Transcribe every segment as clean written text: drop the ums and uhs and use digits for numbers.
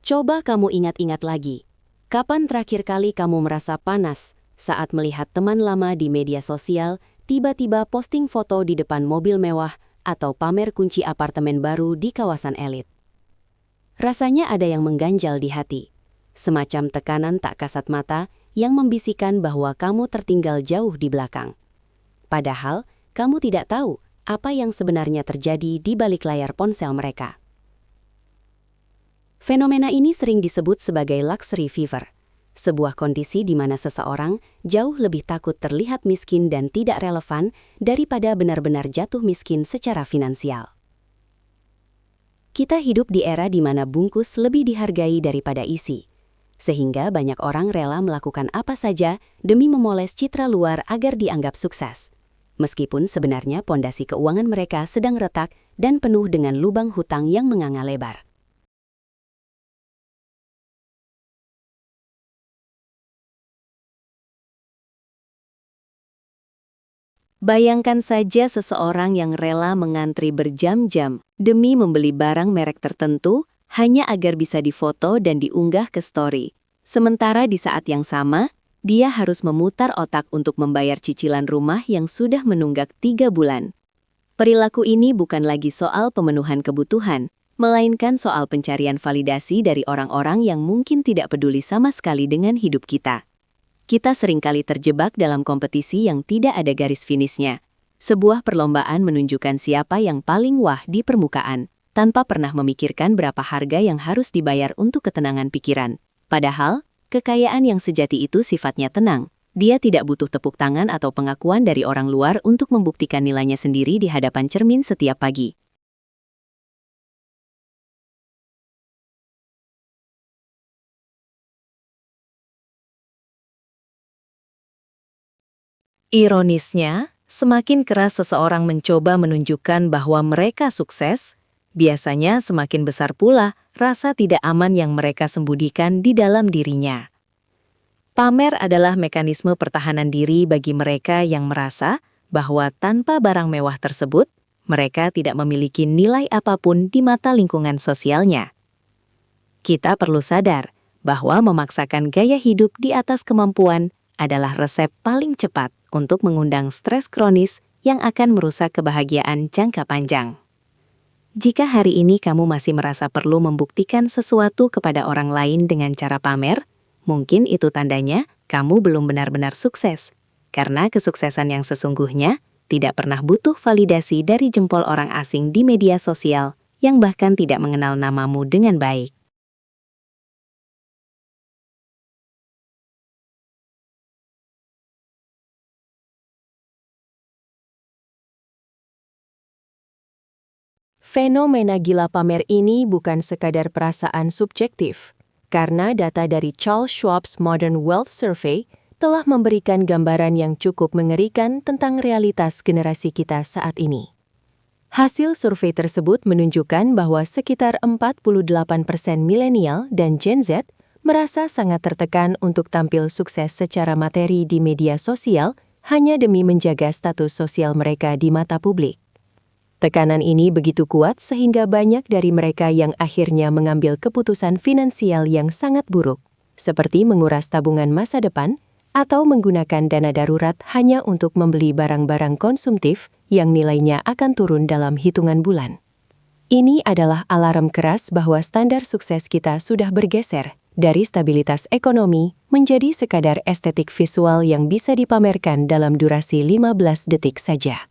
Coba kamu ingat-ingat lagi. Kapan terakhir kali kamu merasa panas saat melihat teman lama di media sosial tiba-tiba posting foto di depan mobil mewah atau pamer kunci apartemen baru di kawasan elit? Rasanya ada yang mengganjal di hati. Semacam tekanan tak kasat mata yang membisikkan bahwa kamu tertinggal jauh di belakang. Padahal, kamu tidak tahu apa yang sebenarnya terjadi di balik layar ponsel mereka. Fenomena ini sering disebut sebagai luxury fever, sebuah kondisi di mana seseorang jauh lebih takut terlihat miskin dan tidak relevan daripada benar-benar jatuh miskin secara finansial. Kita hidup di era di mana bungkus lebih dihargai daripada isi, sehingga banyak orang rela melakukan apa saja demi memoles citra luar agar dianggap sukses, meskipun sebenarnya pondasi keuangan mereka sedang retak dan penuh dengan lubang hutang yang menganga lebar. Bayangkan saja seseorang yang rela mengantri berjam-jam demi membeli barang merek tertentu hanya agar bisa difoto dan diunggah ke story. Sementara di saat yang sama, dia harus memutar otak untuk membayar cicilan rumah yang sudah menunggak 3 bulan. Perilaku ini bukan lagi soal pemenuhan kebutuhan, melainkan soal pencarian validasi dari orang-orang yang mungkin tidak peduli sama sekali dengan hidup kita. Kita seringkali terjebak dalam kompetisi yang tidak ada garis finishnya. Sebuah perlombaan menunjukkan siapa yang paling wah di permukaan, tanpa pernah memikirkan berapa harga yang harus dibayar untuk ketenangan pikiran. Padahal, kekayaan yang sejati itu sifatnya tenang. Dia tidak butuh tepuk tangan atau pengakuan dari orang luar untuk membuktikan nilainya sendiri di hadapan cermin setiap pagi. Ironisnya, semakin keras seseorang mencoba menunjukkan bahwa mereka sukses, biasanya semakin besar pula rasa tidak aman yang mereka sembunyikan di dalam dirinya. Pamer adalah mekanisme pertahanan diri bagi mereka yang merasa bahwa tanpa barang mewah tersebut, mereka tidak memiliki nilai apapun di mata lingkungan sosialnya. Kita perlu sadar bahwa memaksakan gaya hidup di atas kemampuan adalah resep paling cepat untuk mengundang stres kronis yang akan merusak kebahagiaan jangka panjang. Jika hari ini kamu masih merasa perlu membuktikan sesuatu kepada orang lain dengan cara pamer, mungkin itu tandanya kamu belum benar-benar sukses, karena kesuksesan yang sesungguhnya tidak pernah butuh validasi dari jempol orang asing di media sosial yang bahkan tidak mengenal namamu dengan baik. Fenomena gila pamer ini bukan sekadar perasaan subjektif, karena data dari Charles Schwab's Modern Wealth Survey telah memberikan gambaran yang cukup mengerikan tentang realitas generasi kita saat ini. Hasil survei tersebut menunjukkan bahwa sekitar 48% milenial dan Gen Z merasa sangat tertekan untuk tampil sukses secara materi di media sosial hanya demi menjaga status sosial mereka di mata publik. Tekanan ini begitu kuat sehingga banyak dari mereka yang akhirnya mengambil keputusan finansial yang sangat buruk, seperti menguras tabungan masa depan atau menggunakan dana darurat hanya untuk membeli barang-barang konsumtif yang nilainya akan turun dalam hitungan bulan. Ini adalah alarm keras bahwa standar sukses kita sudah bergeser dari stabilitas ekonomi menjadi sekadar estetik visual yang bisa dipamerkan dalam durasi 15 detik saja.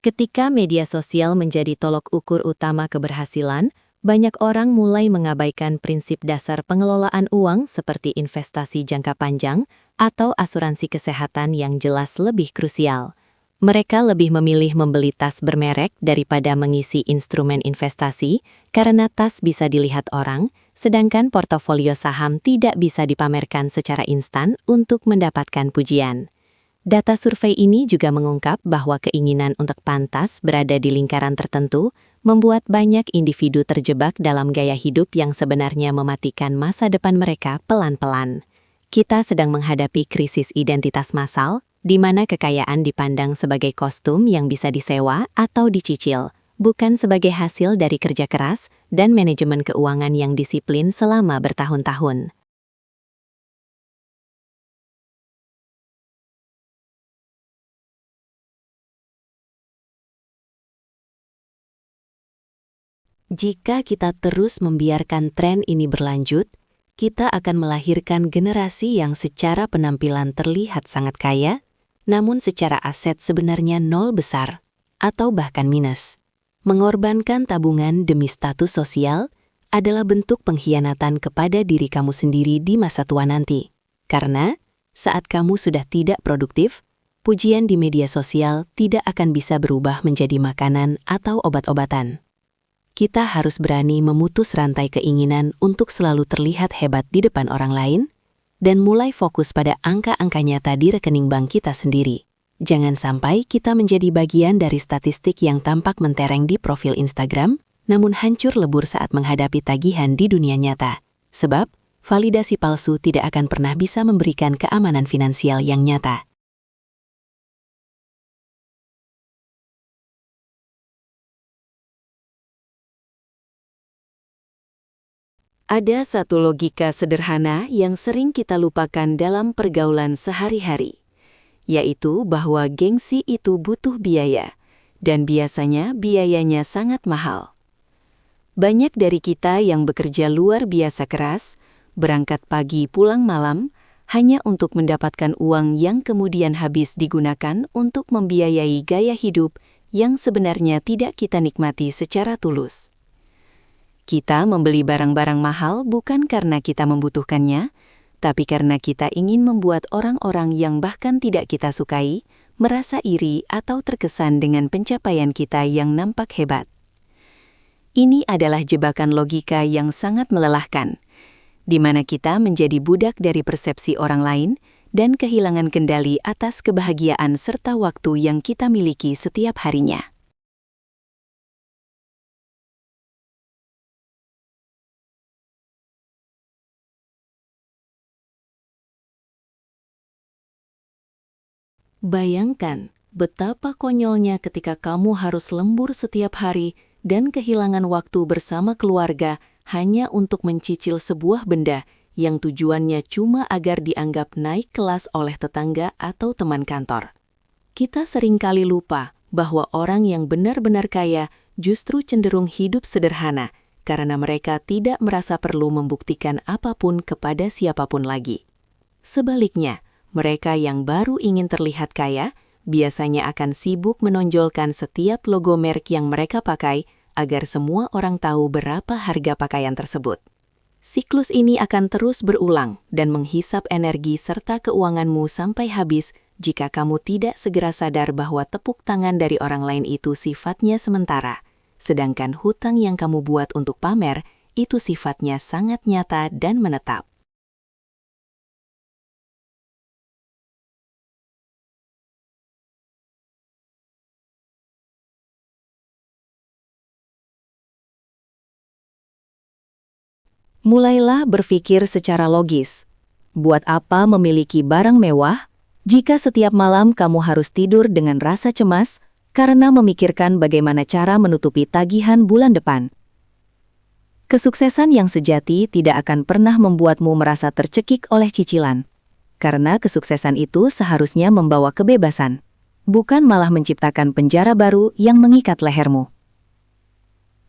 Ketika media sosial menjadi tolok ukur utama keberhasilan, banyak orang mulai mengabaikan prinsip dasar pengelolaan uang seperti investasi jangka panjang atau asuransi kesehatan yang jelas lebih krusial. Mereka lebih memilih membeli tas bermerek daripada mengisi instrumen investasi karena tas bisa dilihat orang, sedangkan portofolio saham tidak bisa dipamerkan secara instan untuk mendapatkan pujian. Data survei ini juga mengungkap bahwa keinginan untuk pantas berada di lingkaran tertentu membuat banyak individu terjebak dalam gaya hidup yang sebenarnya mematikan masa depan mereka pelan-pelan. Kita sedang menghadapi krisis identitas massal, di mana kekayaan dipandang sebagai kostum yang bisa disewa atau dicicil, bukan sebagai hasil dari kerja keras dan manajemen keuangan yang disiplin selama bertahun-tahun. Jika kita terus membiarkan tren ini berlanjut, kita akan melahirkan generasi yang secara penampilan terlihat sangat kaya, namun secara aset sebenarnya nol besar, atau bahkan minus. Mengorbankan tabungan demi status sosial adalah bentuk pengkhianatan kepada diri kamu sendiri di masa tua nanti. Karena saat kamu sudah tidak produktif, pujian di media sosial tidak akan bisa berubah menjadi makanan atau obat-obatan. Kita harus berani memutus rantai keinginan untuk selalu terlihat hebat di depan orang lain dan mulai fokus pada angka-angka nyata di rekening bank kita sendiri. Jangan sampai kita menjadi bagian dari statistik yang tampak mentereng di profil Instagram, namun hancur lebur saat menghadapi tagihan di dunia nyata. Sebab, validasi palsu tidak akan pernah bisa memberikan keamanan finansial yang nyata. Ada satu logika sederhana yang sering kita lupakan dalam pergaulan sehari-hari, yaitu bahwa gengsi itu butuh biaya, dan biasanya biayanya sangat mahal. Banyak dari kita yang bekerja luar biasa keras, berangkat pagi pulang malam, hanya untuk mendapatkan uang yang kemudian habis digunakan untuk membiayai gaya hidup yang sebenarnya tidak kita nikmati secara tulus. Kita membeli barang-barang mahal bukan karena kita membutuhkannya, tapi karena kita ingin membuat orang-orang yang bahkan tidak kita sukai merasa iri atau terkesan dengan pencapaian kita yang nampak hebat. Ini adalah jebakan logika yang sangat melelahkan, di mana kita menjadi budak dari persepsi orang lain dan kehilangan kendali atas kebahagiaan serta waktu yang kita miliki setiap harinya. Bayangkan betapa konyolnya ketika kamu harus lembur setiap hari dan kehilangan waktu bersama keluarga hanya untuk mencicil sebuah benda yang tujuannya cuma agar dianggap naik kelas oleh tetangga atau teman kantor. Kita seringkali lupa bahwa orang yang benar-benar kaya justru cenderung hidup sederhana karena mereka tidak merasa perlu membuktikan apapun kepada siapapun lagi. Sebaliknya, mereka yang baru ingin terlihat kaya biasanya akan sibuk menonjolkan setiap logo merek yang mereka pakai agar semua orang tahu berapa harga pakaian tersebut. Siklus ini akan terus berulang dan menghisap energi serta keuanganmu sampai habis jika kamu tidak segera sadar bahwa tepuk tangan dari orang lain itu sifatnya sementara, sedangkan hutang yang kamu buat untuk pamer itu sifatnya sangat nyata dan menetap. Mulailah berpikir secara logis. Buat apa memiliki barang mewah jika setiap malam kamu harus tidur dengan rasa cemas karena memikirkan bagaimana cara menutupi tagihan bulan depan? Kesuksesan yang sejati tidak akan pernah membuatmu merasa tercekik oleh cicilan, karena kesuksesan itu seharusnya membawa kebebasan, bukan malah menciptakan penjara baru yang mengikat lehermu.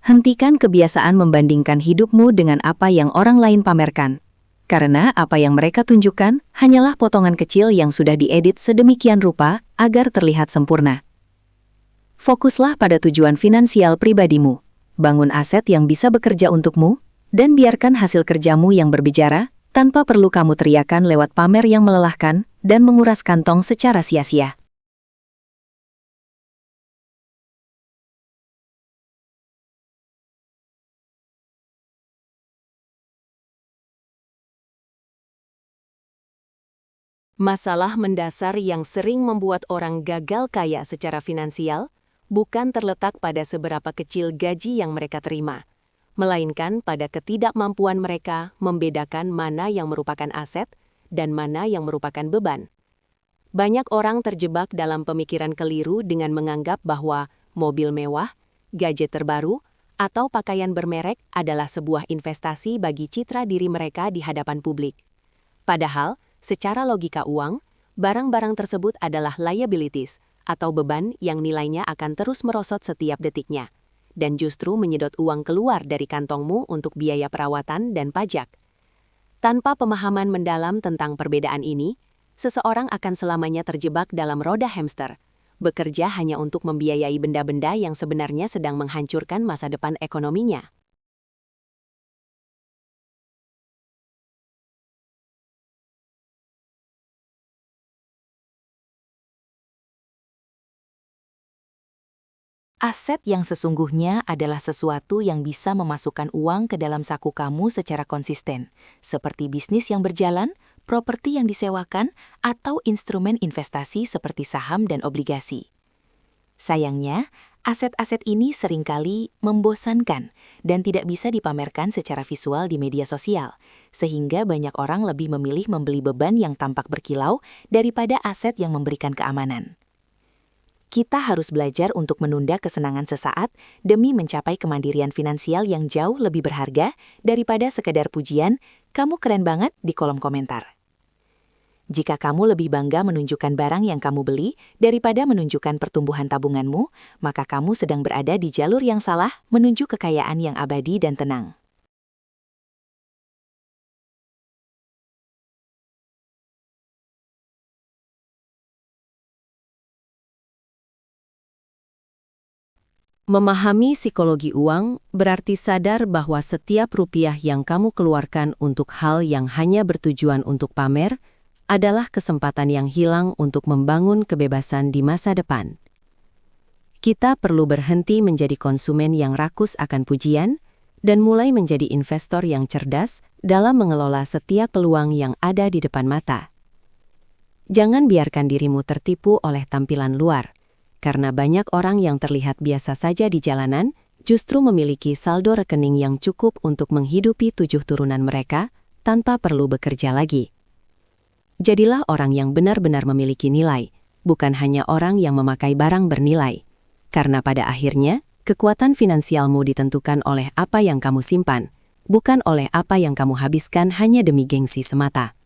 Hentikan kebiasaan membandingkan hidupmu dengan apa yang orang lain pamerkan. Karena apa yang mereka tunjukkan hanyalah potongan kecil yang sudah diedit sedemikian rupa agar terlihat sempurna. Fokuslah pada tujuan finansial pribadimu. Bangun aset yang bisa bekerja untukmu, dan biarkan hasil kerjamu yang berbicara tanpa perlu kamu teriakan lewat pamer yang melelahkan dan menguras kantong secara sia-sia. Masalah mendasar yang sering membuat orang gagal kaya secara finansial bukan terletak pada seberapa kecil gaji yang mereka terima, melainkan pada ketidakmampuan mereka membedakan mana yang merupakan aset dan mana yang merupakan beban. Banyak orang terjebak dalam pemikiran keliru dengan menganggap bahwa mobil mewah, gadget terbaru, atau pakaian bermerek adalah sebuah investasi bagi citra diri mereka di hadapan publik. Padahal, secara logika uang, barang-barang tersebut adalah liabilities atau beban yang nilainya akan terus merosot setiap detiknya, dan justru menyedot uang keluar dari kantongmu untuk biaya perawatan dan pajak. Tanpa pemahaman mendalam tentang perbedaan ini, seseorang akan selamanya terjebak dalam roda hamster, bekerja hanya untuk membiayai benda-benda yang sebenarnya sedang menghancurkan masa depan ekonominya. Aset yang sesungguhnya adalah sesuatu yang bisa memasukkan uang ke dalam saku kamu secara konsisten, seperti bisnis yang berjalan, properti yang disewakan, atau instrumen investasi seperti saham dan obligasi. Sayangnya, aset-aset ini seringkali membosankan dan tidak bisa dipamerkan secara visual di media sosial, sehingga banyak orang lebih memilih membeli beban yang tampak berkilau daripada aset yang memberikan keamanan. Kita harus belajar untuk menunda kesenangan sesaat demi mencapai kemandirian finansial yang jauh lebih berharga daripada sekedar pujian, "Kamu keren banget" di kolom komentar. Jika kamu lebih bangga menunjukkan barang yang kamu beli daripada menunjukkan pertumbuhan tabunganmu, maka kamu sedang berada di jalur yang salah menuju kekayaan yang abadi dan tenang. Memahami psikologi uang berarti sadar bahwa setiap rupiah yang kamu keluarkan untuk hal yang hanya bertujuan untuk pamer adalah kesempatan yang hilang untuk membangun kebebasan di masa depan. Kita perlu berhenti menjadi konsumen yang rakus akan pujian dan mulai menjadi investor yang cerdas dalam mengelola setiap peluang yang ada di depan mata. Jangan biarkan dirimu tertipu oleh tampilan luar, karena banyak orang yang terlihat biasa saja di jalanan justru memiliki saldo rekening yang cukup untuk menghidupi 7 turunan mereka tanpa perlu bekerja lagi. Jadilah orang yang benar-benar memiliki nilai, bukan hanya orang yang memakai barang bernilai. Karena pada akhirnya, kekuatan finansialmu ditentukan oleh apa yang kamu simpan, bukan oleh apa yang kamu habiskan hanya demi gengsi semata.